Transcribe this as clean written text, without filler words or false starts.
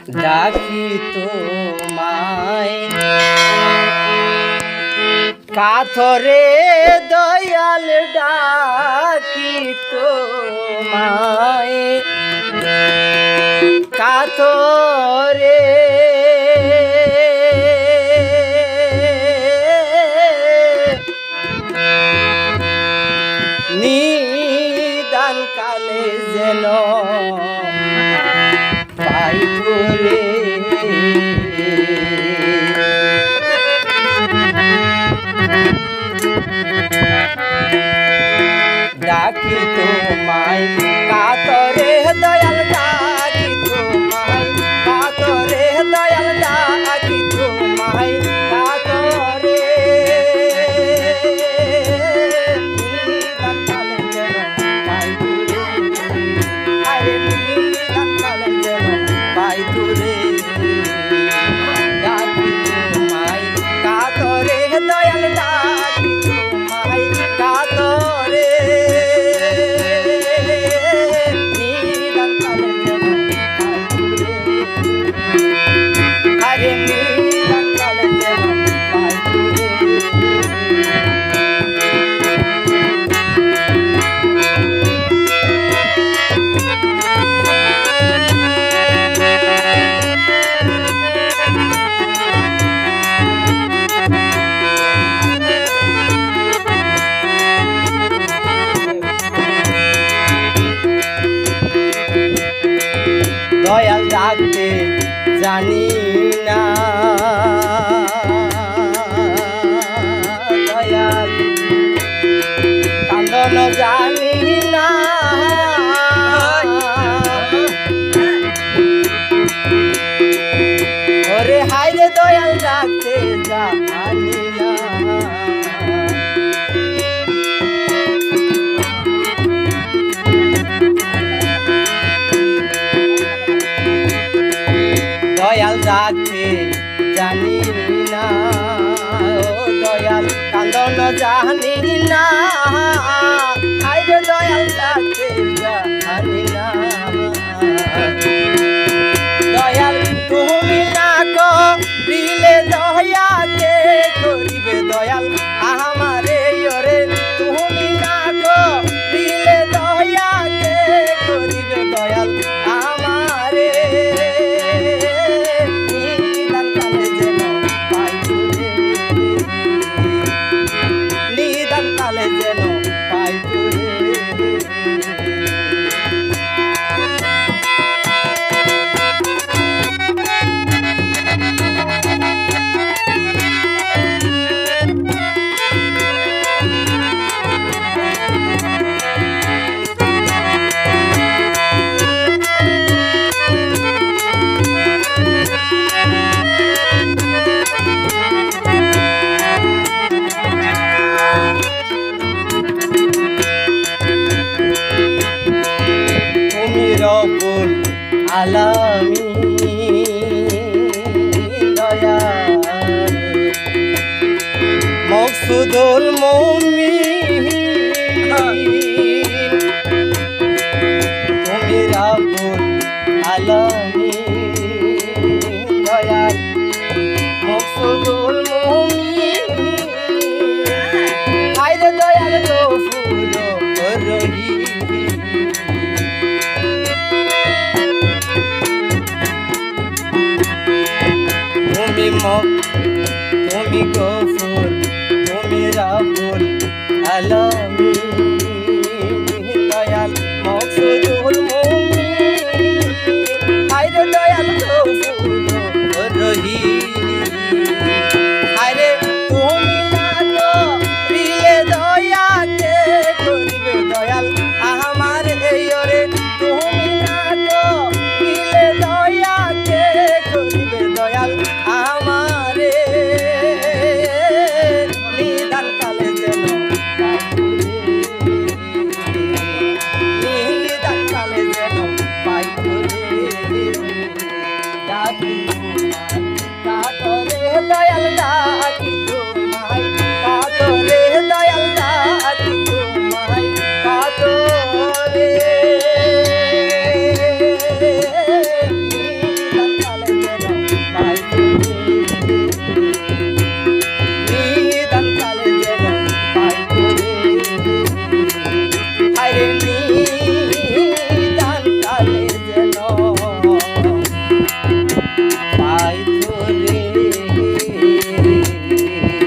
ডাকি তোমায় কাথরে দয়াল ডাকি তোমায় কাথরে নিদান কালে যেন পাই তোরে ডাকি তোমায় কাতরে দয়াল ডাকি তোমায় কাতরে দয়াল ডাকি তোমায় কাতরে ডাকি তোমায় কাতরে দয়াল ডাকি তোমায় কাতরে নিদান কালে যেন পাই তোরে আরে নিদান কালে যেন পাই তোরে দয়াল ডাকতে জানি না দয়াল কান্দন জানি না ওরে হায়রে দয়াল ডাকতে জানি না দয়াল ডাকতে জানি না ও দয়াল কান্দন জানি না আইরে দয়াল ডাকতে জানি না দয়াল তুমি না করিলে দয়াকে করিবে দয়াল আমারে ওরে তুমি না করিলে দয়াকে করিবে দয়াল আমারে নিদান কালে যেন পাই তোরে নিদান কালে যেন পাই তোরে রব্বুল আলামিন দয়াল মকসুদুল মুমিন তুমি রব্বুল আলামিন দয়াল মকসুদুল মুমিন হায়রে দয়াল গফুর রহিম তুমি গফুর তুমি রব্বুল আলামিন দয়াল মকসুদুল মুমিন হায়রে দয়াল গফুর রহিম হায়রে তুমি না করিলে দয়াকে করিবে দয়াল আমার এই ওরে তুমি না করিলে দয়াকে করিবে দয়াল আমারে নিদান কালে যেন পাই তোরে নিদান কালে যেন পাই তোরে ডাকি তোমায়